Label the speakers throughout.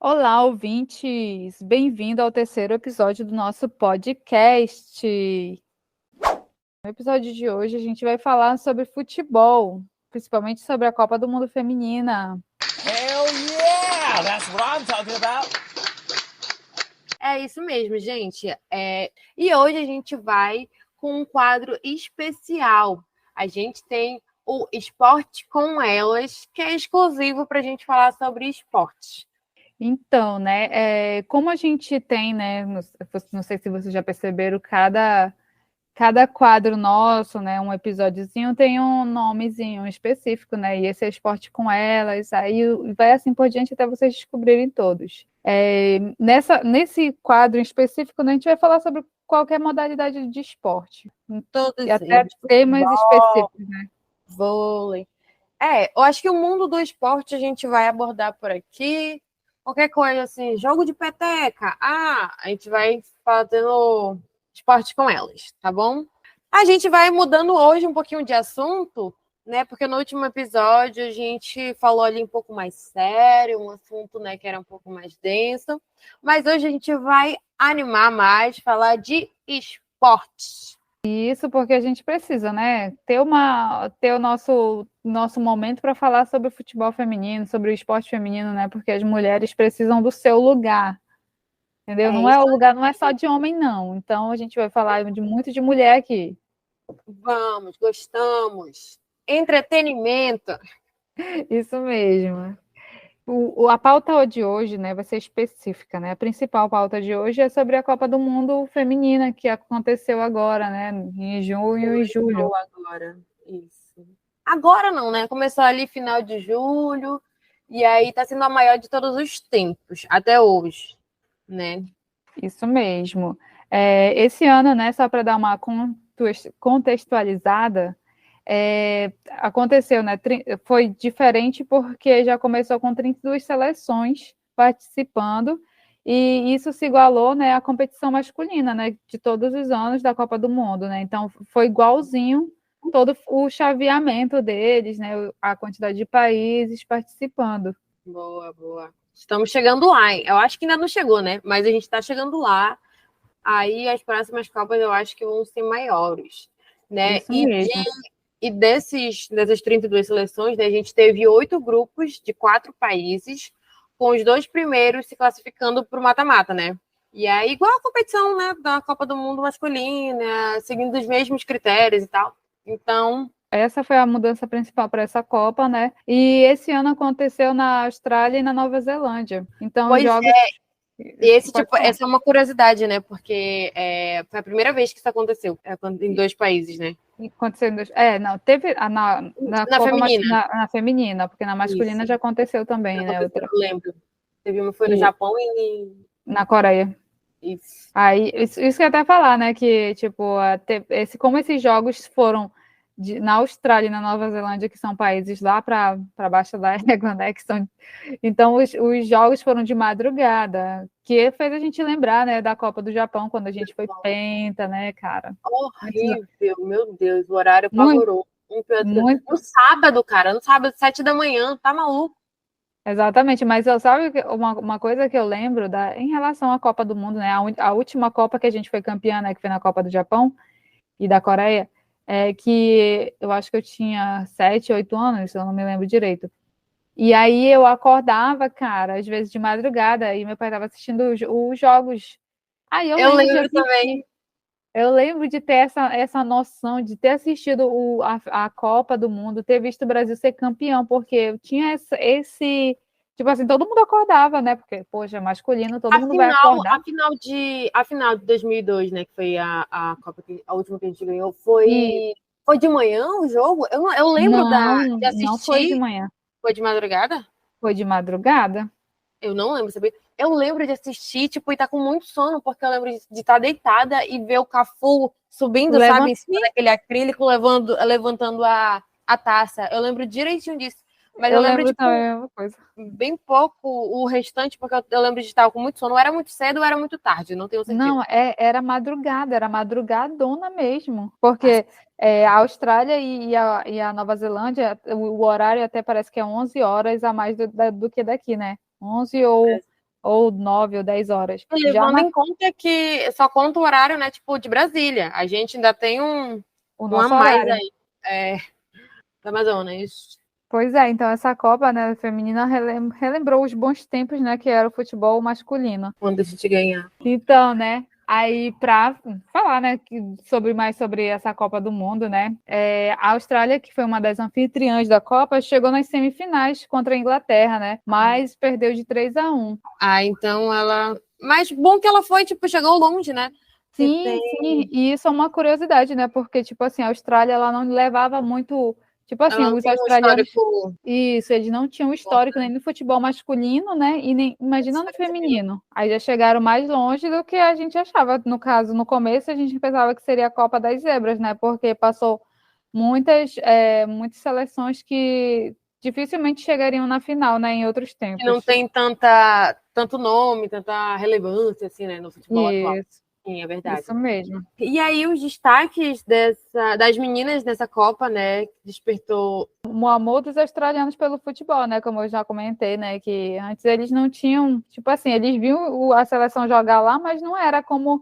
Speaker 1: Olá, ouvintes! Bem-vindo ao terceiro episódio do nosso podcast. No episódio de hoje, a gente vai falar sobre futebol, principalmente sobre a Copa do Mundo Feminina.
Speaker 2: Hell yeah! That's what I'm talking about.
Speaker 3: É isso mesmo, gente. E hoje a gente vai com um quadro especial. A gente tem o Esporte com Elas, que é exclusivo para a gente falar sobre esportes.
Speaker 1: Então, né, como a gente tem, né, não sei se vocês já perceberam, cada quadro nosso, né, um episódiozinho tem um nomezinho específico, né, e esse é Esporte com Elas, aí vai assim por diante até vocês descobrirem todos. Nesse quadro em específico, né, a gente vai falar sobre qualquer modalidade de esporte,
Speaker 3: Todos
Speaker 1: e até
Speaker 3: eles.
Speaker 1: temas
Speaker 3: Futebol,
Speaker 1: específicos, né?
Speaker 3: vôlei. Eu acho que o mundo do esporte a gente vai abordar por aqui. Qualquer coisa assim, jogo de peteca. A gente vai fazendo esporte com elas, tá bom? A gente vai mudando hoje um pouquinho de assunto, né? Porque no último episódio a gente falou ali um pouco mais sério, um assunto, né, que era um pouco mais denso. Mas hoje a gente vai animar mais, falar de esportes.
Speaker 1: Isso porque a gente precisa, né, ter o nosso momento para falar sobre o futebol feminino, sobre o esporte feminino, né, porque as mulheres precisam do seu lugar. Entendeu? Não é
Speaker 3: Isso.
Speaker 1: o lugar, não é só de homem, não. Então a gente vai falar de muito de mulher aqui.
Speaker 3: Vamos, gostamos. Entretenimento.
Speaker 1: Isso mesmo. A pauta de hoje, né, vai ser específica, né? A principal pauta de hoje é sobre a Copa do Mundo Feminina, que aconteceu agora, né? Em junho e julho.
Speaker 3: Agora, isso. Agora não, né? Começou ali final de julho, e aí tá sendo a maior de todos os tempos, até hoje, né?
Speaker 1: Isso mesmo. Esse ano, né, só para dar uma contextualizada, aconteceu, né? Foi diferente porque já começou com 32 seleções participando, e isso se igualou, né, à competição masculina, né, de todos os anos da Copa do Mundo, né? Então foi igualzinho todo o chaveamento deles, né, a quantidade de países participando.
Speaker 3: Boa, boa. Estamos chegando lá, hein? Eu acho que ainda não chegou, né? Mas a gente está chegando lá. Aí as próximas Copas eu acho que vão ser maiores, né?
Speaker 1: Isso mesmo.
Speaker 3: Dessas 32 seleções, né, a gente teve 8 grupos de 4 países, com os 2 primeiros se classificando para o mata-mata, né? E aí, igual a competição, né, da Copa do Mundo masculina, seguindo os mesmos critérios e tal. Então,
Speaker 1: Essa foi a mudança principal para essa Copa, né? E esse ano aconteceu na Austrália e na Nova Zelândia. Então, os
Speaker 3: pois
Speaker 1: jogos. Pode falar.
Speaker 3: essa é uma curiosidade, né? Porque foi a primeira vez que isso aconteceu, em 2 países, né?
Speaker 1: Aconteceu em não, teve na
Speaker 3: Na
Speaker 1: Copa
Speaker 3: feminina.
Speaker 1: na feminina, porque na masculina
Speaker 3: Isso.
Speaker 1: já aconteceu também, né?
Speaker 3: Aconteceu,
Speaker 1: Outra.
Speaker 3: eu lembro. Teve uma foi no
Speaker 1: E
Speaker 3: Japão e
Speaker 1: na Coreia.
Speaker 3: isso.
Speaker 1: Aí, isso que eu ia até falar, né? Que, tipo, como esses jogos foram na Austrália e na Nova Zelândia, que são países lá para baixo da régua, né? Então, os jogos foram de madrugada, que fez a gente lembrar, né, da Copa do Japão, quando a gente foi penta, né, cara?
Speaker 3: Horrível, meu Deus, o horário
Speaker 1: Muito,
Speaker 3: pavoroso.
Speaker 1: muito.
Speaker 3: No sábado, cara, no sábado, 7 da manhã, tá maluco?
Speaker 1: Exatamente, mas sabe uma coisa que eu lembro em relação à Copa do Mundo, né? A última Copa que a gente foi campeã, né? Que foi na Copa do Japão e da Coreia, que eu acho que eu tinha 7, 8 anos, eu não me lembro direito. E aí eu acordava, cara, às vezes de madrugada, e meu pai estava assistindo os jogos. Aí eu
Speaker 3: Eu
Speaker 1: lembro de
Speaker 3: lembro também.
Speaker 1: assistir. Eu lembro de ter essa noção, de ter assistido a Copa do Mundo, ter visto o Brasil ser campeão, porque eu tinha tipo assim, todo mundo acordava, né? Porque, poxa, é masculino, todo
Speaker 3: A
Speaker 1: mundo vai
Speaker 3: final,
Speaker 1: acordar.
Speaker 3: a final de 2002, né, que foi a Copa, a última que a gente ganhou,
Speaker 1: E
Speaker 3: foi de manhã o jogo? Eu lembro
Speaker 1: não,
Speaker 3: de
Speaker 1: não foi de
Speaker 3: assistir,
Speaker 1: manhã,
Speaker 3: foi de madrugada?
Speaker 1: foi de madrugada.
Speaker 3: Eu não lembro, sabia? Eu lembro de assistir, tipo, e tá com muito sono, porque eu lembro de estar deitada e ver o Cafu subindo, sabe, em cima daquele acrílico, levantando a taça. Eu lembro direitinho disso. Mas eu
Speaker 1: Eu
Speaker 3: lembro,
Speaker 1: lembro também
Speaker 3: tipo,
Speaker 1: a mesma coisa.
Speaker 3: bem pouco o restante, porque eu lembro de estar com muito sono. Ou era muito cedo ou era muito tarde, não tenho certeza.
Speaker 1: Não, era madrugadona mesmo, porque a Austrália e a Nova Zelândia, o horário até parece que é 11 horas a mais do que daqui, né? 11 ou ou 9 ou 10 horas. Já
Speaker 3: Levando em conta que só conta o horário, né, tipo, de Brasília. A gente ainda tem
Speaker 1: o
Speaker 3: um a
Speaker 1: nosso
Speaker 3: mais
Speaker 1: horário.
Speaker 3: aí, da Amazonas.
Speaker 1: Pois é, então essa Copa, né, feminina relembrou os bons tempos, né, que era o futebol masculino.
Speaker 3: Quando a gente ganhar.
Speaker 1: Então, né, aí para falar, né, mais sobre essa Copa do Mundo, né, a Austrália, que foi uma das anfitriãs da Copa, chegou nas semifinais contra a Inglaterra, né, mas perdeu de 3-1.
Speaker 3: Então ela... Mas bom que ela foi, tipo, chegou longe, né?
Speaker 1: Sim, sim, e isso é uma curiosidade, né, porque, tipo assim, a Austrália, ela não levava muito... Tipo assim,
Speaker 3: Ela não
Speaker 1: os
Speaker 3: tem um
Speaker 1: australianos.
Speaker 3: histórico
Speaker 1: Isso, eles não tinham histórico nem no futebol masculino, né? E nem, imagina no
Speaker 3: feminino.
Speaker 1: feminino. Aí já chegaram mais longe do que a gente achava. No caso, no começo, a gente pensava que seria a Copa das Zebras, né? Porque passou muitas seleções que dificilmente chegariam na final, né? Em outros
Speaker 3: Que não
Speaker 1: tempos.
Speaker 3: tem tanto nome, tanta relevância, assim, né, no futebol atual.
Speaker 1: Isso,
Speaker 3: Sim, é verdade.
Speaker 1: isso mesmo.
Speaker 3: E aí os destaques das meninas dessa Copa, né, que despertou...
Speaker 1: O amor dos australianos pelo futebol, né? Como eu já comentei, né? Que antes eles não tinham, tipo assim, eles viam a seleção jogar lá, mas não era como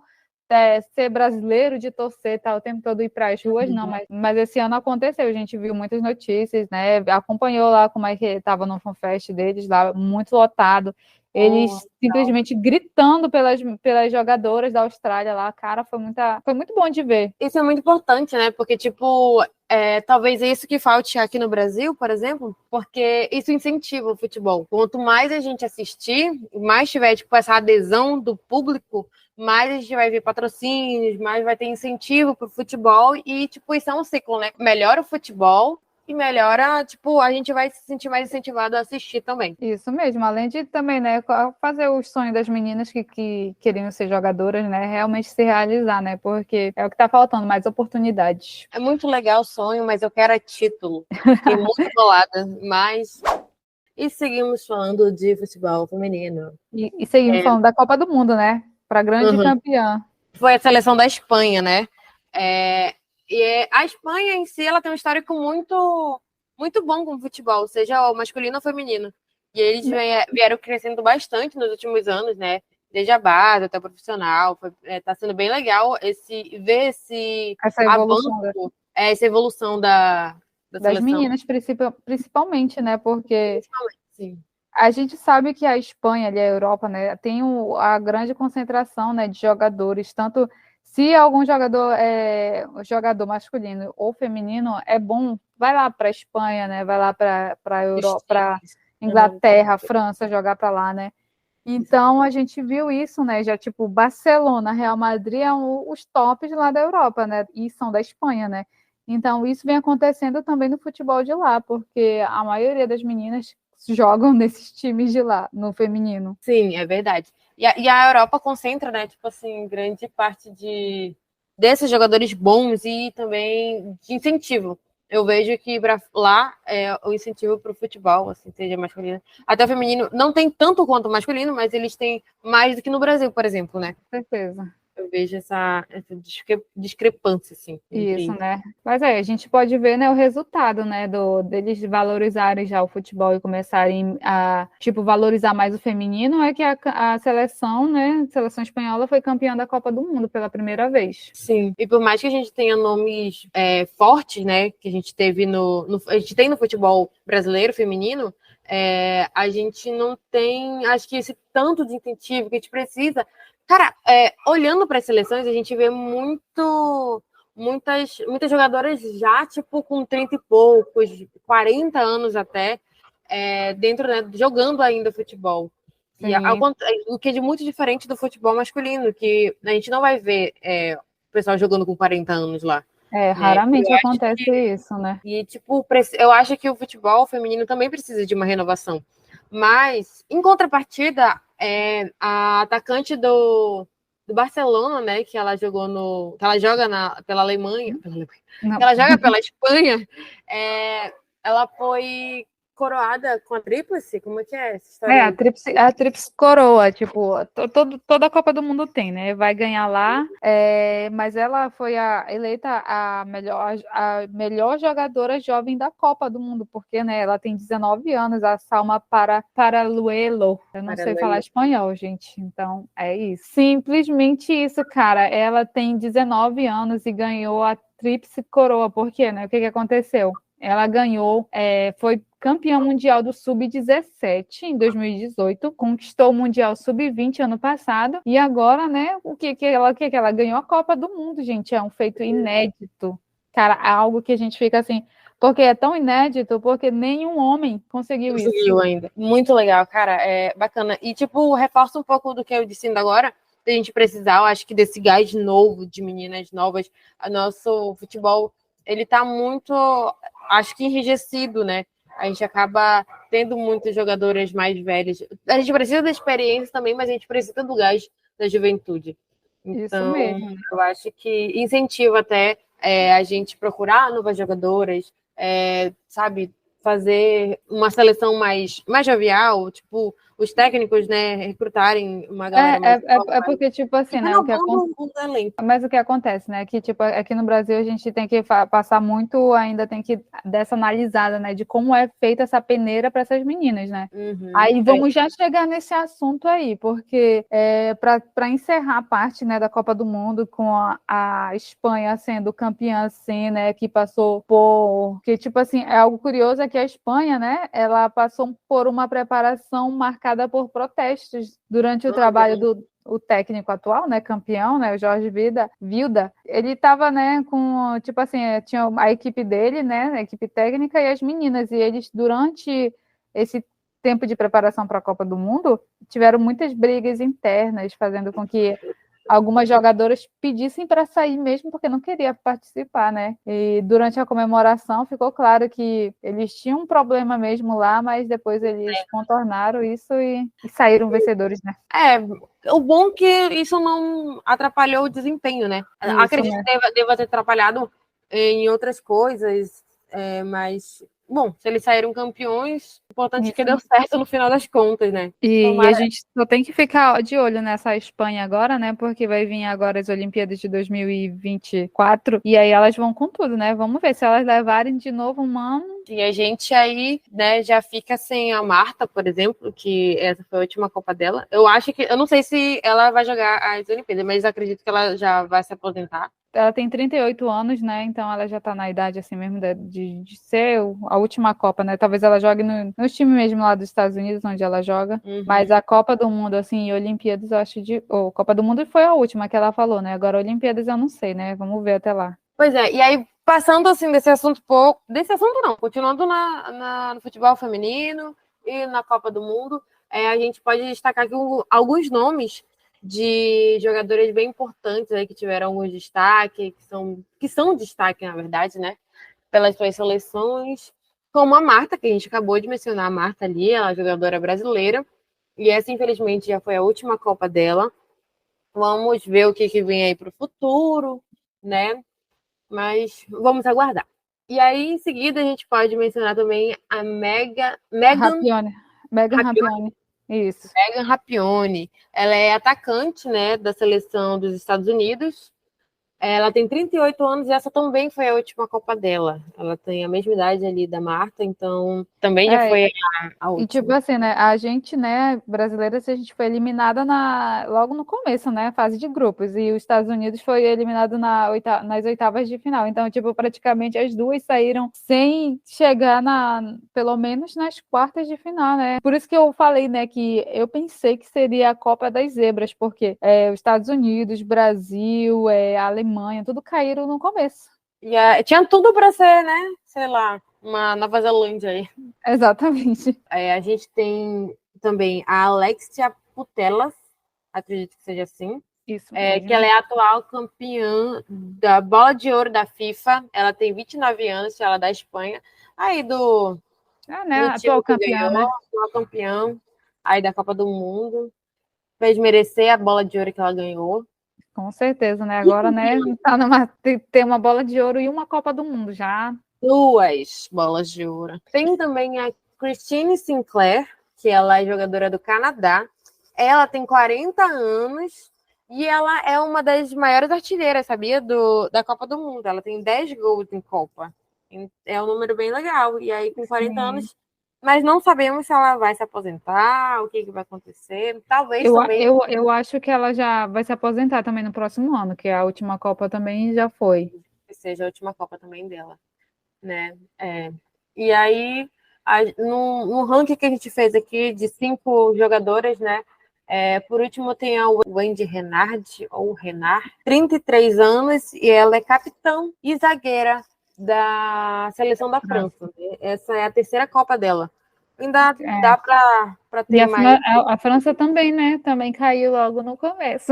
Speaker 1: ser brasileiro de torcer, tá, o tempo todo ir para as ruas, não. Mas esse ano aconteceu, a gente viu muitas notícias, né? Acompanhou lá como é que estava no FanFest deles, lá muito lotado. Eles simplesmente gritando pelas jogadoras da Austrália lá, cara, foi muito bom de ver.
Speaker 3: Isso é muito importante, né? Porque, tipo, talvez é isso que falte aqui no Brasil, por exemplo, porque isso incentiva o futebol. Quanto mais a gente assistir, mais tiver, tipo, essa adesão do público, mais a gente vai ver patrocínios, mais vai ter incentivo pro futebol e, tipo, isso é um ciclo, né? Melhora o futebol e melhora, tipo, a gente vai se sentir mais incentivado a assistir também.
Speaker 1: Isso mesmo, além de também, né, fazer os sonhos das meninas que queriam ser jogadoras, né, realmente se realizar, né, porque é o que está faltando, mais oportunidades.
Speaker 3: É muito legal o sonho, mas eu quero título. Fiquei muito bolada, mas... E seguimos falando de futebol feminino.
Speaker 1: E seguimos falando da Copa do Mundo, né, para grande campeã.
Speaker 3: Foi a seleção da Espanha, né? A Espanha em si, ela tem um histórico muito, muito bom com o futebol, seja o masculino ou feminino. E eles vieram crescendo bastante nos últimos anos, né? Desde a base até o profissional. Tá sendo bem legal ver esse
Speaker 1: Essa evolução
Speaker 3: avanço, essa evolução da
Speaker 1: das
Speaker 3: seleção.
Speaker 1: meninas, principalmente, né, porque
Speaker 3: Sim.
Speaker 1: a gente sabe que a Espanha, ali, a Europa, né, tem a grande concentração, né, de jogadores, tanto se algum jogador masculino ou feminino é bom, vai lá para a Espanha, né, vai lá para a Europa, para Inglaterra, França, jogar para lá, né. Então a gente viu isso, né, já tipo Barcelona, Real Madrid são os tops lá da Europa, né, e são da Espanha, né. Então isso vem acontecendo também no futebol de lá, porque a maioria das meninas jogam nesses times de lá, no feminino.
Speaker 3: Sim, é verdade. E a Europa concentra, né, tipo assim, grande parte desses jogadores bons e também de incentivo. Eu vejo que lá o incentivo para o futebol, assim, seja masculino. Até o feminino não tem tanto quanto o masculino, mas eles têm mais do que no Brasil, por exemplo, né?
Speaker 1: Com certeza.
Speaker 3: Eu vejo essa discrepância, assim.
Speaker 1: Isso, né? Mas a gente pode ver, né, o resultado, né, deles valorizarem já o futebol e começarem a, tipo, valorizar mais o feminino, é que a seleção, né, a seleção espanhola foi campeã da Copa do Mundo pela primeira vez.
Speaker 3: Sim, e por mais que a gente tenha nomes fortes, né, que a gente teve a gente tem no futebol brasileiro feminino, a gente não tem, acho que esse tanto de incentivo que a gente precisa. Cara, olhando para as seleções, a gente vê muitas jogadoras já, tipo, com 30 e poucos, 40 anos até, dentro, né, jogando ainda futebol. E o que é muito diferente do futebol masculino, que a gente não vai ver o pessoal jogando com 40 anos lá.
Speaker 1: Raramente acontece isso, né?
Speaker 3: E, tipo, eu acho que o futebol feminino também precisa de uma renovação. Mas, em contrapartida, a atacante do Barcelona, né, que ela jogou que ela joga pela Alemanha, que ela joga pela Espanha, ela foi coroada com a tríplice? Como é que é essa história?
Speaker 1: É,
Speaker 3: aí?
Speaker 1: a tríplice coroa, tipo, toda a Copa do Mundo tem, né? Vai ganhar lá, mas ela foi eleita a melhor jogadora jovem da Copa do Mundo, porque, né, ela tem 19 anos, a Salma Paraluelo. Eu não sei falar espanhol, gente, então é isso. Simplesmente isso, cara. Ela tem 19 anos e ganhou a tríplice coroa, por quê, né? O que aconteceu? Ela ganhou, foi campeã mundial do Sub-17 em 2018, conquistou o Mundial Sub-20 ano passado, e agora, né, o que ela ganhou a Copa do Mundo, gente, é um feito inédito. Cara, algo que a gente fica assim, porque é tão inédito, porque nenhum homem conseguiu isso.
Speaker 3: Conseguiu ainda. Muito legal, cara, é bacana. E, tipo, reforça um pouco do que eu disse ainda agora, da gente precisar, eu acho que desse gás novo, de meninas novas. O nosso futebol, ele tá muito, acho que enrijecido, né? A gente acaba tendo muitas jogadoras mais velhas. A gente precisa da experiência também, mas a gente precisa do gás da juventude.
Speaker 1: Isso
Speaker 3: Então,
Speaker 1: mesmo.
Speaker 3: eu acho que incentiva até a gente procurar novas jogadoras, sabe, fazer uma seleção mais jovial, tipo, os técnicos, né, recrutarem uma galera mais
Speaker 1: É porque, tipo assim, né, mas o que acontece, né, que, tipo, aqui no Brasil a gente tem que passar muito, ainda tem que dessa analisada, né, de como é feita essa peneira para essas meninas, né. Aí vamos já chegar nesse assunto aí, porque para encerrar a parte, né, da Copa do Mundo com a Espanha sendo campeã, assim, né, que passou por... Que, tipo assim, é algo curioso é que a Espanha, né, ela passou por uma preparação marcada por protestos durante o trabalho do técnico atual, né, campeão, né, o Jorge Vilda. Ele estava, né, com, tipo assim, tinha a equipe dele, né, a equipe técnica e as meninas, e eles, durante esse tempo de preparação para a Copa do Mundo, tiveram muitas brigas internas, fazendo com que algumas jogadoras pedissem para sair mesmo porque não queria participar, né? E durante a comemoração ficou claro que eles tinham um problema mesmo lá, mas depois eles contornaram isso e saíram vencedores, né?
Speaker 3: O bom é que isso não atrapalhou o desempenho, né?
Speaker 1: Isso,
Speaker 3: Acredito
Speaker 1: né?
Speaker 3: que deva ter atrapalhado em outras coisas, mas, bom, se eles saíram campeões, o importante é que deu certo no final das contas, né?
Speaker 1: E a gente só tem que ficar de olho nessa Espanha agora, né? Porque vai vir agora as Olimpíadas de 2024 e aí elas vão com tudo, né? Vamos ver se elas levarem de novo um ano.
Speaker 3: E a gente aí, né, já fica sem a Marta, por exemplo, que essa foi a última Copa dela. Eu não sei se ela vai jogar as Olimpíadas, mas acredito que ela já vai se aposentar.
Speaker 1: Ela tem 38 anos, né? Então ela já tá na idade assim mesmo de ser a última Copa, né? Talvez ela jogue no time mesmo lá dos Estados Unidos, onde ela joga. Mas a Copa do Mundo, assim, e Olimpíadas, eu acho Copa do Mundo foi a última que ela falou, né? Agora Olimpíadas eu não sei, né? Vamos ver até lá.
Speaker 3: Pois é, e aí, passando assim desse assunto pouco. Desse assunto não, continuando no futebol feminino e na Copa do Mundo, a gente pode destacar aqui alguns nomes de jogadores bem importantes aí que tiveram alguns destaque, que são destaque, na verdade, né? Pelas suas seleções, como a Marta, que a gente acabou de mencionar, a Marta ali, ela é jogadora brasileira, e essa, infelizmente, já foi a última Copa dela. Vamos ver o que vem aí para o futuro, né? Mas vamos aguardar. E aí, em seguida, a gente pode mencionar também a Megan
Speaker 1: Rapinoe. Isso.
Speaker 3: Megan Rapinoe. Ela é atacante, né, da seleção dos Estados Unidos. Ela tem 38 anos e essa também foi a última Copa dela. Ela tem a mesma idade ali da Marta, então também já foi a última.
Speaker 1: E tipo assim, né, a gente, né, brasileira, a gente foi eliminada logo no começo, né, fase de grupos, e os Estados Unidos foi eliminado nas oitavas de final. Então, tipo, praticamente as duas saíram sem chegar pelo menos nas quartas de final, né? Por isso que eu falei, né, que eu pensei que seria a Copa das Zebras, porque os Estados Unidos, Brasil, a Alemanha, tudo caíram no começo.
Speaker 3: E tinha tudo para ser, né, sei lá, uma Nova Zelândia aí.
Speaker 1: Exatamente.
Speaker 3: A gente tem também a Alexia Putellas, acredito que seja assim.
Speaker 1: Isso
Speaker 3: que ela é a atual campeã da Bola de Ouro da FIFA. Ela tem 29 anos, ela é da Espanha. Aí
Speaker 1: né, atual campeã, né?
Speaker 3: Atual campeã aí da Copa do Mundo. Fez merecer a Bola de Ouro que ela ganhou.
Speaker 1: Com certeza, né? Agora, né, tem uma bola de ouro e uma Copa do Mundo já.
Speaker 3: 2 bolas de ouro. Tem também Christine Sinclair, que ela é jogadora do Canadá. Ela tem 40 anos e ela é uma das maiores artilheiras, sabia? Da Copa do Mundo. Ela tem 10 gols em Copa. É um número bem legal. E aí, com 40
Speaker 1: Sim.
Speaker 3: anos, mas não sabemos se ela vai se aposentar, o que vai acontecer. Talvez
Speaker 1: Eu,
Speaker 3: também
Speaker 1: eu acho que ela já vai se aposentar também no próximo ano, que a última Copa também já foi.
Speaker 3: seja a última Copa também dela, né? E aí, no ranking que a gente fez aqui de 5 jogadoras, né? Por último, tem a Wendy Renard, ou Renard, 33 anos, e ela é capitã e zagueira da seleção da França. Essa é a terceira Copa dela. Ainda dá para
Speaker 1: E
Speaker 3: ter mais.
Speaker 1: a França também, né? Também caiu logo no começo.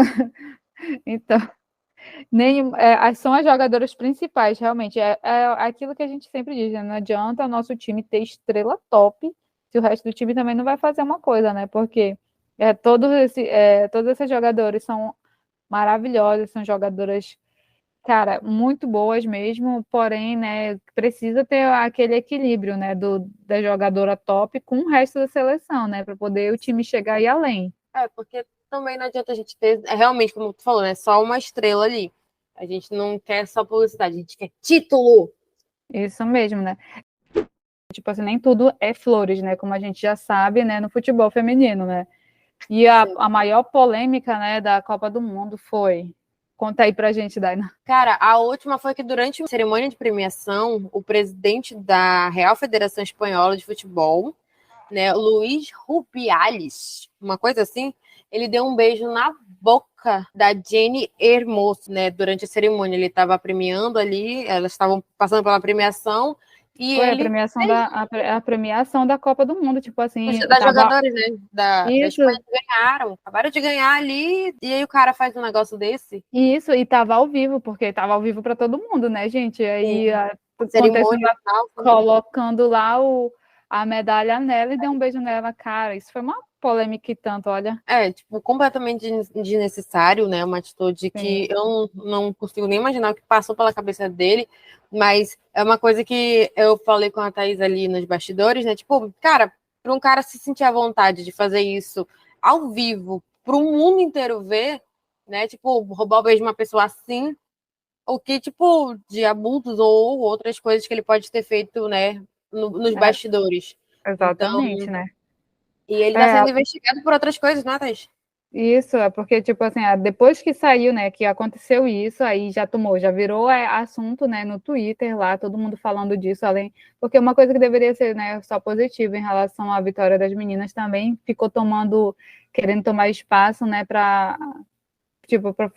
Speaker 1: Então, são as jogadoras principais, realmente. É aquilo que a gente sempre diz, né? Não adianta o nosso time ter estrela top se o resto do time também não vai fazer uma coisa, né? Porque todos esses jogadores são maravilhosos, são jogadoras, cara, muito boas mesmo, porém, né, precisa ter aquele equilíbrio, né, da jogadora top com o resto da seleção, né, para poder o time chegar e além.
Speaker 3: Porque também não adianta a gente ter, realmente, como tu falou, né? Só uma estrela ali. A gente não quer só publicidade, a gente quer título.
Speaker 1: Isso mesmo, né? Tipo assim, nem tudo é flores, né, como a gente já sabe, né, no futebol feminino, né? E a maior polêmica, né, da Copa do Mundo foi... Conta aí pra gente, Daina.
Speaker 3: Cara, a última foi que durante a cerimônia de premiação, o presidente da Real Federação Espanhola de Futebol, né, Luís Rubiales, uma coisa assim, ele deu um beijo na boca da Jenny Hermoso, né, durante a cerimônia. Ele estava premiando ali, elas estavam passando pela premiação e
Speaker 1: Foi
Speaker 3: ele
Speaker 1: a premiação da Copa do Mundo, tipo assim,
Speaker 3: das
Speaker 1: tava...
Speaker 3: jogadoras, né, da
Speaker 1: Isso,
Speaker 3: Espanha que ganharam, acabaram de ganhar ali, e aí o cara faz um negócio desse.
Speaker 1: isso, e tava ao vivo, porque tava ao vivo para todo mundo, né, gente? Aí acontecendo
Speaker 3: Cerimônia
Speaker 1: lá,
Speaker 3: e tal.
Speaker 1: colocando lá a medalha nela e deu um beijo nela, cara. Isso foi uma polêmica e tanto, olha.
Speaker 3: Tipo, completamente desnecessário, né? Uma atitude que
Speaker 1: Sim.
Speaker 3: eu não consigo nem imaginar o que passou pela cabeça dele, mas é uma coisa que eu falei com a Thaís ali nos bastidores, né? Tipo, cara, para um cara se sentir à vontade de fazer isso ao vivo, para o mundo inteiro ver, né? Tipo, roubar o beijo de uma pessoa assim, o que tipo de abusos ou outras coisas que ele pode ter feito, né? Nos bastidores. Então,
Speaker 1: Exatamente, né?
Speaker 3: e ele está
Speaker 1: É,
Speaker 3: sendo investigado por outras coisas, né, Thaís?
Speaker 1: isso, é porque, tipo assim, depois que saiu, né, que aconteceu isso, aí já virou assunto, né, no Twitter lá, todo mundo falando disso, porque uma coisa que deveria ser, né, só positiva em relação à vitória das meninas também ficou querendo tomar espaço, né,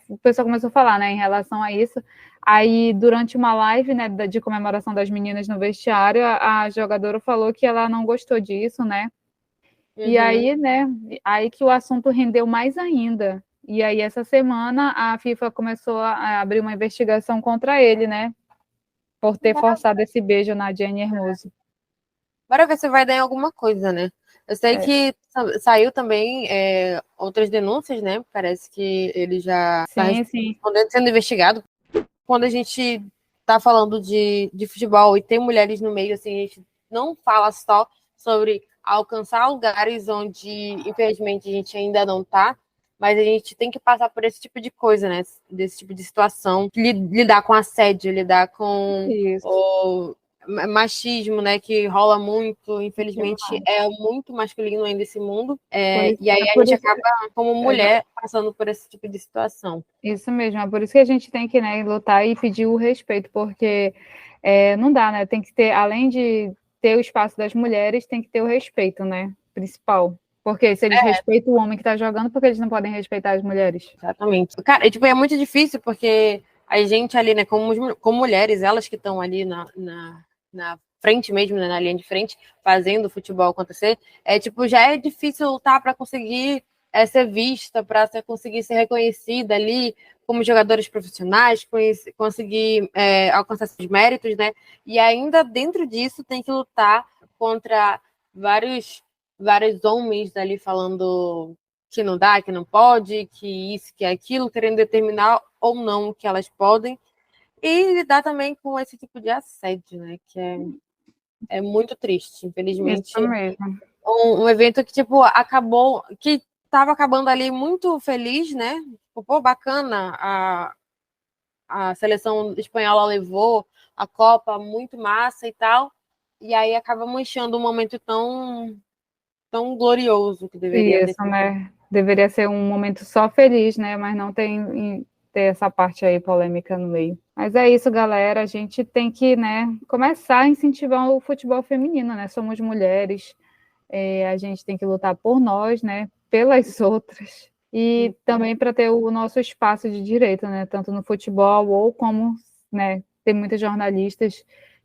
Speaker 1: o pessoal começou a falar, né, em relação a isso. Aí, durante uma live, né, de comemoração das meninas no vestiário, a jogadora falou que ela não gostou disso, né, e aí, né, aí que o assunto rendeu mais ainda. E aí, essa semana, a FIFA começou a abrir uma investigação contra ele, né, por ter forçado esse beijo na Jenny Hermoso.
Speaker 3: Bora ver se vai dar em alguma coisa, né? Eu sei
Speaker 1: É.
Speaker 3: que saiu também outras denúncias, né? Parece que ele já está
Speaker 1: Sim, sim.
Speaker 3: sendo investigado. Quando a gente está falando de futebol e tem mulheres no meio, assim, a gente não fala só sobre alcançar lugares onde, infelizmente, a gente ainda não está, mas a gente tem que passar por esse tipo de coisa, né? Desse tipo de situação. Lidar com assédio, lidar com
Speaker 1: Isso.
Speaker 3: o machismo, né, que rola muito, infelizmente é muito masculino ainda esse mundo, e aí a
Speaker 1: Por
Speaker 3: gente
Speaker 1: isso,
Speaker 3: acaba, como mulher, passando por esse tipo de situação.
Speaker 1: isso mesmo, é por isso que a gente tem que, né, lutar e pedir o respeito, porque não dá, né? Tem que ter, além de ter o espaço das mulheres, tem que ter o respeito, né? Principal. Porque se eles respeitam o homem que está jogando, por que eles não podem respeitar as mulheres?
Speaker 3: Exatamente. Cara, e, tipo, é muito difícil, porque a gente ali, né, como mulheres, elas que estão ali na frente mesmo, né, na linha de frente, fazendo o futebol acontecer, tipo, já é difícil lutar para conseguir ser vista, para conseguir ser reconhecida ali como jogadores profissionais, conseguir alcançar seus méritos, né? E ainda dentro disso tem que lutar contra vários homens ali falando que não dá, que não pode, que isso, que aquilo, querendo determinar ou não que elas podem, e lidar também com esse tipo de assédio, né? Que É muito triste, infelizmente.
Speaker 1: Isso mesmo.
Speaker 3: Um evento que, tipo, acabou, que tava acabando ali muito feliz, né? Tipo, pô, bacana, a seleção espanhola levou a Copa, muito massa e tal. E aí acaba manchando um momento tão glorioso que deveria ter
Speaker 1: Isso,
Speaker 3: sido.
Speaker 1: né? Deveria ser um momento só feliz, né? Mas não tem ter essa parte aí polêmica no meio. Mas é isso, galera. A gente tem que, né, começar a incentivar o futebol feminino, né? Somos mulheres, a gente tem que lutar por nós, né? Pelas outras. E também para ter o nosso espaço de direito, né? Tanto no futebol ou como, né? Tem muitas jornalistas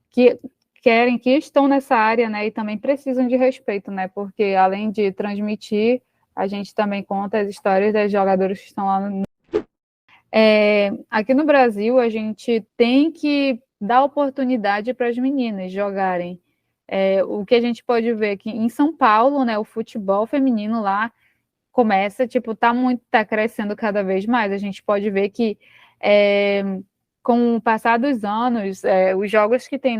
Speaker 1: que querem, que estão nessa área, né, e também precisam de respeito, né, porque além de transmitir, a gente também conta as histórias das jogadoras que estão lá no... Aqui no Brasil, a gente tem que dar oportunidade para as meninas jogarem. O que a gente pode ver aqui em São Paulo, né, o futebol feminino lá começa, tipo, tá crescendo cada vez mais. A gente pode ver que com o passar dos anos, os jogos que tem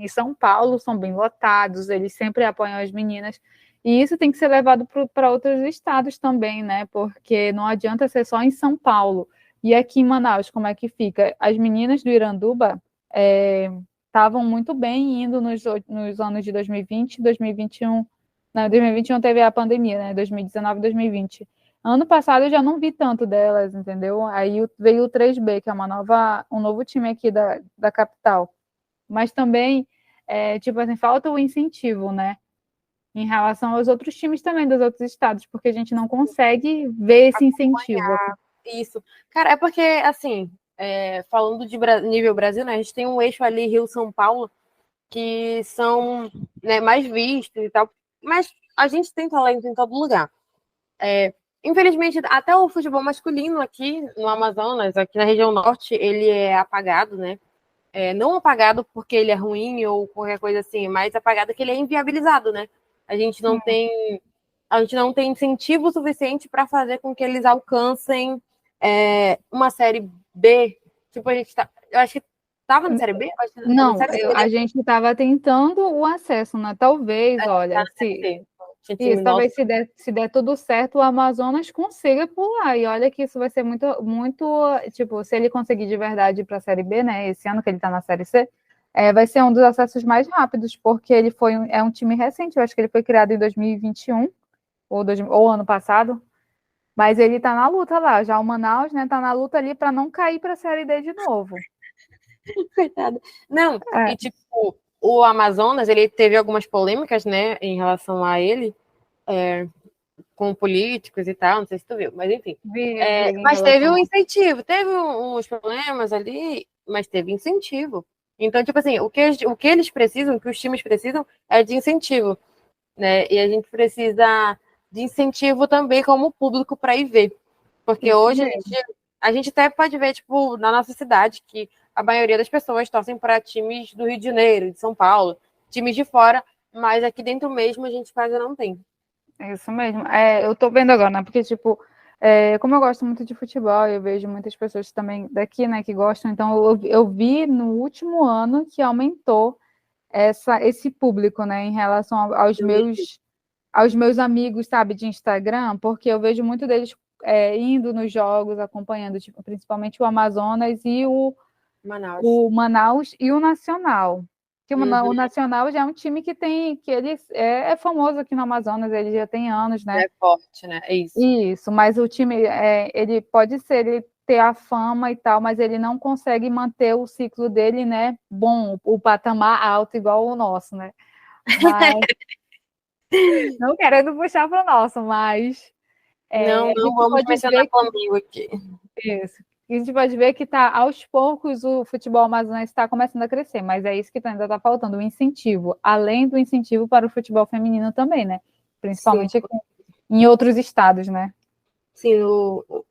Speaker 1: em São Paulo são bem lotados, eles sempre apoiam as meninas, e isso tem que ser levado para outros estados também, né? Porque não adianta ser só em São Paulo. E aqui em Manaus, como é que fica? As meninas do Iranduba estavam muito bem indo nos anos de 2020, 2021. Não, 2021 teve a pandemia, né? 2019 e 2020. Ano passado eu já não vi tanto delas, entendeu? Aí veio o 3B, que é um novo time aqui da capital. Mas também, tipo assim, falta o incentivo, né? Em relação aos outros times também dos outros estados, porque a gente não consegue ver esse incentivo aqui.
Speaker 3: Isso. Cara, é porque, assim, falando de nível Brasil, né? A gente tem um eixo ali, Rio-São Paulo, que são, né, mais vistos e tal. Mas a gente tem talento em todo lugar. Infelizmente, até o futebol masculino aqui no Amazonas, aqui na região norte, ele é apagado, né? Não apagado porque ele é ruim ou qualquer coisa assim, mas apagado que ele é inviabilizado, né? A gente não tem, a gente não tem incentivo suficiente para fazer com que eles alcancem uma série B. Tipo, eu acho que estava na série B? Na
Speaker 1: Não,
Speaker 3: série C,
Speaker 1: a
Speaker 3: né?
Speaker 1: gente estava tentando o acesso, né? Talvez,
Speaker 3: Tá
Speaker 1: olha,
Speaker 3: na série C. Tinha time
Speaker 1: isso,
Speaker 3: nosso.
Speaker 1: talvez se der tudo certo, o Amazonas consiga pular. E olha que isso vai ser muito, muito, tipo, se ele conseguir de verdade ir para a Série B, né? Esse ano que ele está na Série C, vai ser um dos acessos mais rápidos, porque é um time recente, eu acho que ele foi criado em 2021, ou ano passado, mas ele está na luta lá. Já o Manaus, né, tá na luta ali para não cair para a Série D de novo.
Speaker 3: Coitado. Não,
Speaker 1: É,
Speaker 3: e tipo, o Amazonas, ele teve algumas polêmicas, né, em relação a ele, com políticos e tal, não sei se tu viu, mas enfim.
Speaker 1: vi em
Speaker 3: Mas teve
Speaker 1: relação
Speaker 3: um
Speaker 1: a...
Speaker 3: incentivo, teve uns problemas ali, mas teve incentivo. Então, tipo assim, o que eles precisam, o que os times precisam, é de incentivo, né? E a gente precisa de incentivo também como público para ir ver. Porque
Speaker 1: Isso
Speaker 3: hoje
Speaker 1: mesmo.
Speaker 3: a gente até pode ver, tipo, na nossa cidade, que a maioria das pessoas torcem para times do Rio de Janeiro, de São Paulo, times de fora, mas aqui dentro mesmo a gente quase não tem.
Speaker 1: Isso mesmo. Eu tô vendo agora, né? Porque, tipo, como eu gosto muito de futebol, eu vejo muitas pessoas também daqui, né, que gostam. Então, eu vi no último ano que aumentou esse público, né, em relação aos meus amigos, sabe, de Instagram, porque eu vejo muito deles indo nos jogos, acompanhando, tipo, principalmente o Amazonas e
Speaker 3: Manaus.
Speaker 1: o Manaus e o Nacional. Que o
Speaker 3: Uhum.
Speaker 1: Nacional já é um time que ele é famoso aqui no Amazonas, ele já tem anos, né?
Speaker 3: É forte, né? É isso.
Speaker 1: Isso, mas o time, ele pode ser, ele ter a fama e tal, mas ele não consegue manter o ciclo dele, né? Bom, o patamar alto igual o nosso, né? Mas não querendo puxar para o nosso, mas
Speaker 3: Não,
Speaker 1: a
Speaker 3: não
Speaker 1: gente
Speaker 3: vamos
Speaker 1: pode
Speaker 3: mencionar
Speaker 1: ver
Speaker 3: Flamengo aqui.
Speaker 1: isso. A gente pode ver que tá aos poucos o futebol amazonense está começando a crescer, mas é isso que ainda está faltando, o incentivo, além do incentivo para o futebol feminino também, né?
Speaker 3: Sim,
Speaker 1: Principalmente aqui em outros estados, né?
Speaker 3: sim.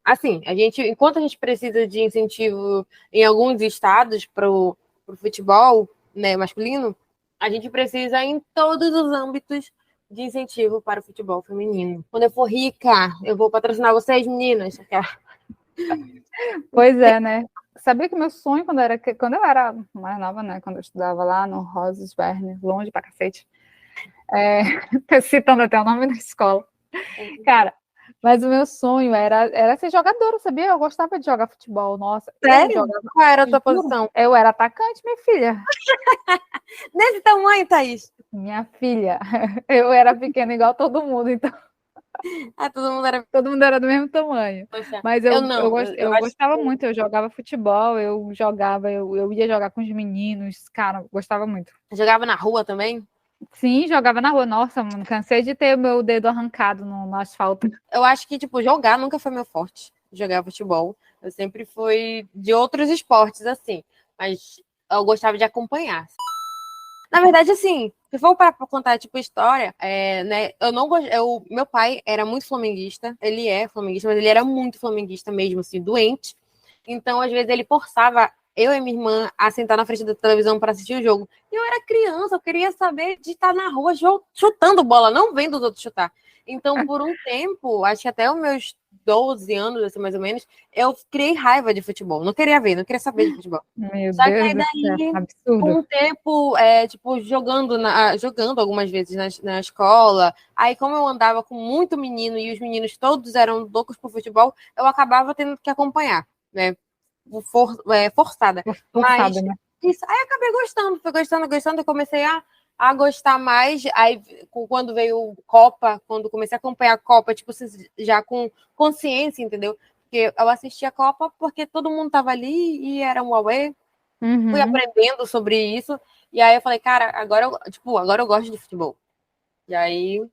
Speaker 3: Assim, enquanto a gente precisa de incentivo em alguns estados para o futebol, né, masculino, a gente precisa em todos os âmbitos de incentivo para o futebol feminino. Quando eu for rica, eu vou patrocinar vocês, meninas.
Speaker 1: Pois é, né? sabia que meu sonho quando eu era mais nova, né? Quando eu estudava lá no Roses Verne, longe pra cacete. Citando até o nome da escola. Cara, mas o meu sonho era ser jogadora, sabia? Eu gostava de jogar futebol. Nossa, eu
Speaker 3: Sério?
Speaker 1: jogava.
Speaker 3: Qual era a tua
Speaker 1: Juro,
Speaker 3: posição?
Speaker 1: eu era atacante, minha filha.
Speaker 3: Desse tamanho, Thaís.
Speaker 1: Minha filha. Eu era pequena igual todo mundo, então
Speaker 3: Ah, todo mundo era.
Speaker 1: todo mundo era do mesmo tamanho.
Speaker 3: Poxa,
Speaker 1: Mas
Speaker 3: eu não. Eu
Speaker 1: eu
Speaker 3: acho
Speaker 1: gostava
Speaker 3: que
Speaker 1: muito, eu jogava futebol, eu ia jogar com os meninos, cara, eu gostava muito.
Speaker 3: eu jogava na rua também.
Speaker 1: Sim, jogava na rua. Nossa, mano, cansei de ter o meu dedo arrancado no asfalto.
Speaker 3: Eu acho que, tipo, jogar nunca foi meu forte. Jogar futebol. Eu sempre fui de outros esportes, assim. Mas eu gostava de acompanhar. Na verdade, assim, se for para contar, tipo, história, né, eu não gosto. Meu pai era muito flamenguista, ele é flamenguista, mas ele era muito flamenguista mesmo, assim, doente. Então, às vezes, ele forçava eu e minha irmã a sentar na frente da televisão para assistir o jogo. E eu era criança, eu queria saber de estar na rua chutando bola, não vendo os outros chutar. Então, por um tempo, acho que até os meus 12 anos, assim, mais ou menos, eu criei raiva de futebol. Não queria ver, não queria saber de futebol.
Speaker 1: Meu
Speaker 3: Só que
Speaker 1: Deus
Speaker 3: aí
Speaker 1: do céu,
Speaker 3: daí com
Speaker 1: absurdo.
Speaker 3: o tempo, tipo, jogando algumas vezes na escola. Aí, como eu andava com muito menino e os meninos todos eram loucos por futebol, eu acabava tendo que acompanhar, né? Forçada. Mas
Speaker 1: Forçada, né?
Speaker 3: isso, aí acabei gostando, fui gostando, eu comecei a gostar mais. Aí, quando veio Copa, quando comecei a acompanhar a Copa, tipo, já com consciência, entendeu? Porque eu assistia a Copa porque todo mundo tava ali e era um Huawei. Fui
Speaker 1: Uhum.
Speaker 3: aprendendo sobre isso. E aí eu falei, cara, agora eu gosto de futebol. E aí.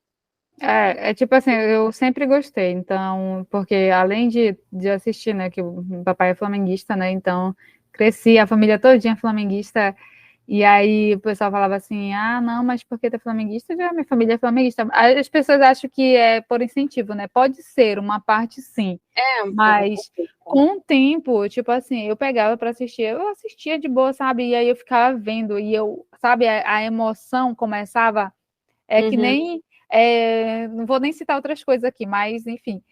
Speaker 1: É tipo assim, eu sempre gostei, então, porque além de assistir, né, que o papai é flamenguista, né, então cresci, a família todinha é flamenguista, e aí o pessoal falava assim, ah, não, mas por que tu é flamenguista? Já minha família é flamenguista. Aí as pessoas acham que é por incentivo, né, pode ser, uma parte sim,
Speaker 3: Pouco,
Speaker 1: mas com o tempo, tipo assim, eu pegava para assistir, eu assistia de boa, sabe, e aí eu ficava vendo, e eu, sabe, a emoção começava, que
Speaker 3: uhum.
Speaker 1: nem. Não vou nem citar outras coisas aqui, mas enfim.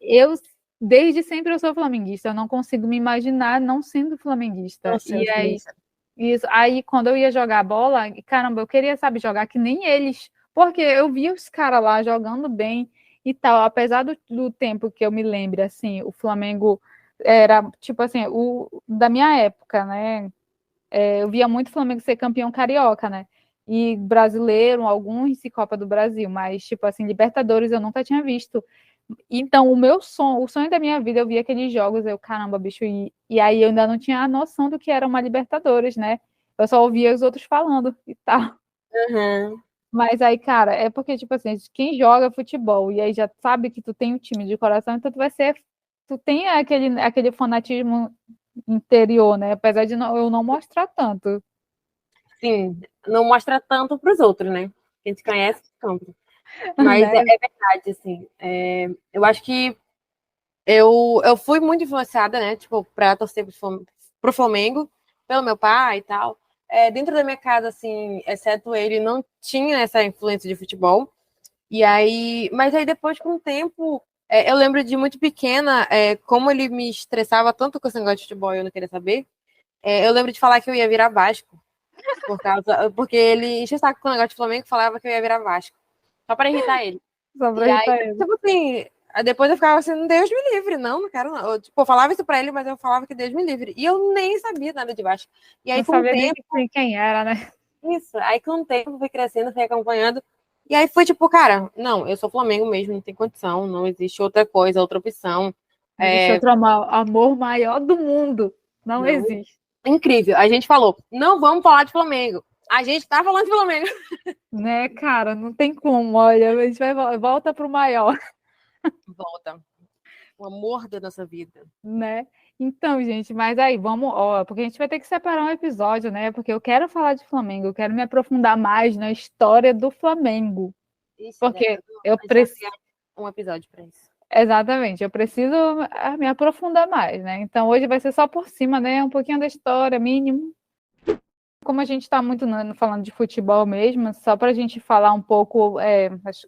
Speaker 1: Eu desde sempre eu sou flamenguista, eu não consigo me imaginar não sendo flamenguista.
Speaker 3: Nossa, eu
Speaker 1: E
Speaker 3: também.
Speaker 1: aí quando eu ia jogar bola, caramba, eu queria, sabe, jogar que nem eles, porque eu via os caras lá jogando bem e tal, apesar do tempo que eu me lembre, assim, o Flamengo era, tipo assim, da minha época, né? Eu via muito o Flamengo ser campeão carioca, né? E brasileiro, alguns e Copa do Brasil, mas, tipo assim, Libertadores eu nunca tinha visto. Então, o sonho da minha vida, eu via aqueles jogos, eu, caramba, bicho, e aí eu ainda não tinha a noção do que era uma Libertadores, né? Eu só ouvia os outros falando e tal.
Speaker 3: Uhum.
Speaker 1: Mas aí, cara, é porque, tipo assim, quem joga futebol e aí já sabe que tu tem um time de coração, então tu tem aquele fanatismo interior, né? Apesar de eu não mostrar tanto.
Speaker 3: Sim, não mostra tanto para os outros, né? A gente conhece tanto. Mas é,
Speaker 1: Né?
Speaker 3: é verdade, assim. Eu acho que eu fui muito influenciada, né? Tipo, para torcer pro Flamengo, pelo meu pai e tal. Dentro da minha casa, assim, exceto ele, não tinha essa influência de futebol. E aí, mas aí depois, com o tempo, eu lembro de muito pequena, como ele me estressava tanto com esse negócio de futebol e eu não queria saber. Eu lembro de falar que eu ia virar Vasco, porque ele enchia o saco com o negócio de Flamengo e falava que eu ia virar Vasco, só para irritar ele.
Speaker 1: Só
Speaker 3: E
Speaker 1: pra
Speaker 3: aí,
Speaker 1: irritar ele.
Speaker 3: tipo assim, depois eu ficava assim, Deus me livre, não quero não. Eu falava isso pra ele, mas eu falava que Deus me livre. E eu nem sabia nada de Vasco. E aí,
Speaker 1: Não
Speaker 3: com o
Speaker 1: sabia nem
Speaker 3: tempo,
Speaker 1: quem era, né?
Speaker 3: isso. Aí, com o tempo, fui crescendo, fui acompanhando. E aí foi tipo, cara, não, eu sou Flamengo mesmo, não tem condição, não existe outra coisa, outra opção.
Speaker 1: Existe outro amor maior do mundo. Não
Speaker 3: Não,
Speaker 1: existe.
Speaker 3: incrível. A gente falou, não vamos falar de Flamengo. A gente tá falando de Flamengo.
Speaker 1: Né, cara? Não tem como. Olha, a gente volta pro maior,
Speaker 3: Volta. O amor da nossa vida.
Speaker 1: né? Então, gente, mas aí, vamos, ó, porque a gente vai ter que separar um episódio, né? Porque eu quero falar de Flamengo, eu quero me aprofundar mais na história do Flamengo.
Speaker 3: Ixi,
Speaker 1: Porque eu
Speaker 3: a gente vai
Speaker 1: preciso.
Speaker 3: criar um episódio pra isso.
Speaker 1: Exatamente, eu preciso me aprofundar mais, né? Então hoje vai ser só por cima, né? Um pouquinho da história, mínimo. Como a gente está muito falando de futebol mesmo, só para a gente falar um pouco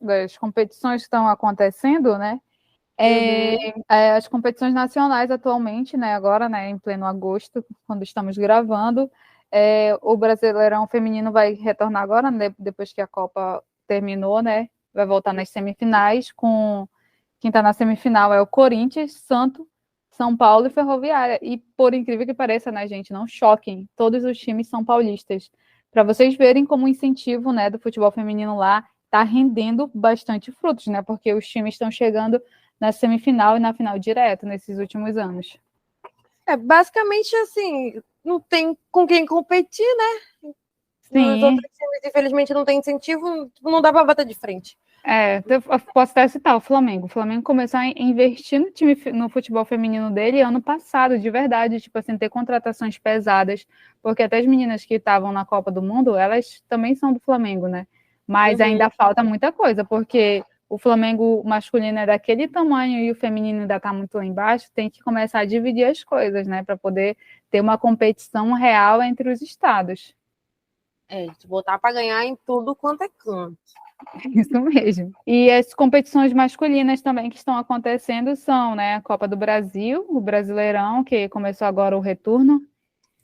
Speaker 1: das competições que estão acontecendo, né? As competições nacionais atualmente, né, agora, né, em pleno agosto, quando estamos gravando, o Brasileirão Feminino vai retornar agora, né, depois que a Copa terminou, né, vai voltar nas semifinais, quem está na semifinal é o Corinthians, Santos, São Paulo e Ferroviária, e por incrível que pareça, né, gente, não choquem, todos os times são paulistas, para vocês verem como o incentivo, né, do futebol feminino lá está rendendo bastante frutos, né, porque os times estão chegando na semifinal e na final direto nesses últimos anos.
Speaker 3: Basicamente assim, não tem com quem competir, né?
Speaker 1: Sim.
Speaker 3: Os outros times, infelizmente, não tem incentivo, não dá para bater de frente.
Speaker 1: Eu posso até citar o Flamengo. O Flamengo começou a investir no futebol feminino dele ano passado, de verdade, tipo assim, ter contratações pesadas, porque até as meninas que estavam na Copa do Mundo, elas também são do Flamengo, né? Mas ainda falta muita coisa, porque o Flamengo masculino é daquele tamanho e o feminino ainda está muito lá embaixo, tem que começar a dividir as coisas, né? Para poder ter uma competição real entre os estados.
Speaker 3: Botar para ganhar em tudo quanto é canto.
Speaker 1: Isso mesmo. E as competições masculinas também que estão acontecendo são, né, a Copa do Brasil, o Brasileirão, que começou agora o retorno,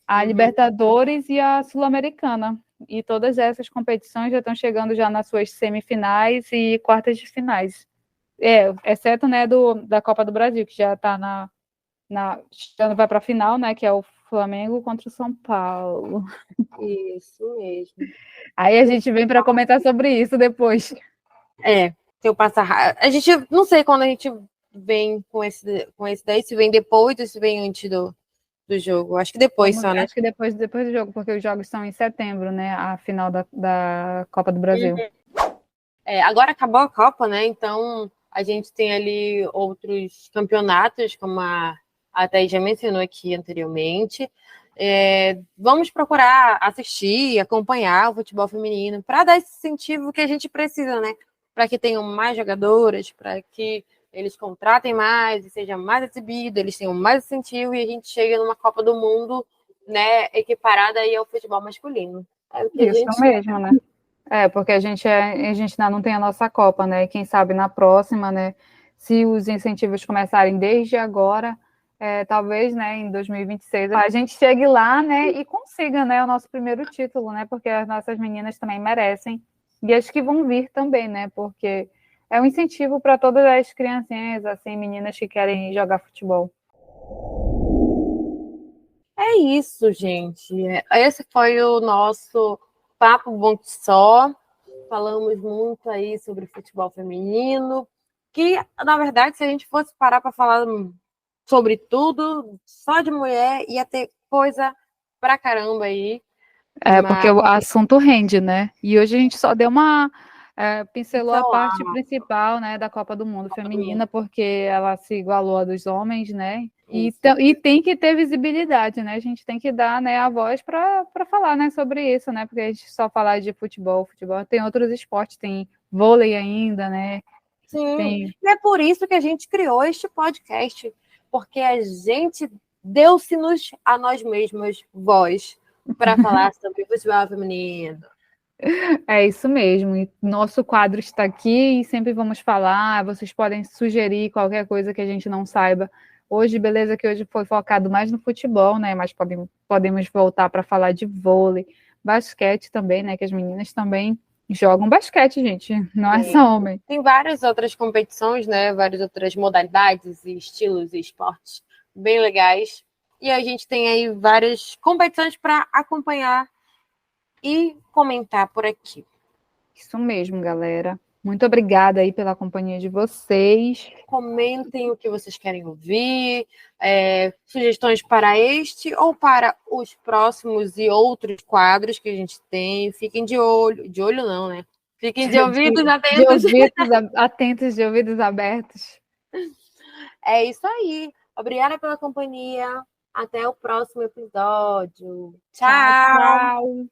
Speaker 1: a Libertadores e a Sul-Americana. E todas essas competições já estão chegando já nas suas semifinais e quartas de finais. Exceto, né, da Copa do Brasil, que já está já vai para a final, né, que é o Flamengo contra o São Paulo.
Speaker 3: Isso mesmo.
Speaker 1: Aí a gente vem para comentar sobre isso depois.
Speaker 3: Se eu passar. A gente não sei quando a gente vem com esse daí, se vem depois ou se vem antes do jogo. Acho que depois só, né?
Speaker 1: Acho que depois do jogo, porque os jogos são em setembro, né? A final da Copa do Brasil.
Speaker 3: Agora acabou a Copa, né? Então a gente tem ali outros campeonatos, como a Thaís já mencionou aqui anteriormente. Vamos procurar assistir, acompanhar o futebol feminino para dar esse incentivo que a gente precisa, né? Para que tenham mais jogadoras, para que eles contratem mais e seja mais exibido, eles tenham mais incentivo e a gente chegue numa Copa do Mundo, né, equiparada aí ao futebol masculino.
Speaker 1: Isso mesmo, né? Porque a gente ainda não tem a nossa Copa, né? Quem sabe na próxima, né? Se os incentivos começarem desde agora, talvez, né, em 2026, a gente chegue lá, né, e consiga, né, o nosso primeiro título, né? Porque as nossas meninas também merecem. E as que vão vir também, né? Porque é um incentivo para todas as criancinhas, assim, meninas que querem jogar futebol.
Speaker 3: É isso, gente. Esse foi o nosso Papo Bom que Só. Falamos muito aí sobre futebol feminino, que, na verdade, se a gente fosse parar para falar sobre tudo, só de mulher, ia ter coisa pra caramba aí.
Speaker 1: Porque o assunto rende, né? E hoje a gente só deu pincelou a parte principal, né, da Copa do Mundo feminina, porque ela se igualou a dos homens, né? E tem que ter visibilidade, né? A gente tem que dar, né, a voz para falar, né, sobre isso, né? Porque a gente só falar de futebol, tem outros esportes, tem vôlei ainda, né?
Speaker 3: Sim, e é por isso que a gente criou este podcast, porque a gente deu-se-nos a nós mesmos voz para falar sobre futebol feminino.
Speaker 1: É isso mesmo. E nosso quadro está aqui e sempre vamos falar. Vocês podem sugerir qualquer coisa que a gente não saiba. Hoje, beleza, que hoje foi focado mais no futebol, né? Mas podemos voltar para falar de vôlei, basquete também, né? Que as meninas também jogam basquete, gente. Não é só homem.
Speaker 3: Tem várias outras competições, né? Várias outras modalidades e estilos e esportes bem legais. E a gente tem aí várias competições para acompanhar e comentar por aqui.
Speaker 1: Isso mesmo, galera. Muito obrigada aí pela companhia de vocês.
Speaker 3: Comentem o que vocês querem ouvir, sugestões para este ou para os próximos e outros quadros que a gente tem. Fiquem de olho não, né? Fiquem de ouvidos atentos.
Speaker 1: Atentos, de ouvidos abertos.
Speaker 3: É isso aí. Obrigada pela companhia. Até o próximo episódio. Tchau.
Speaker 1: Tchau.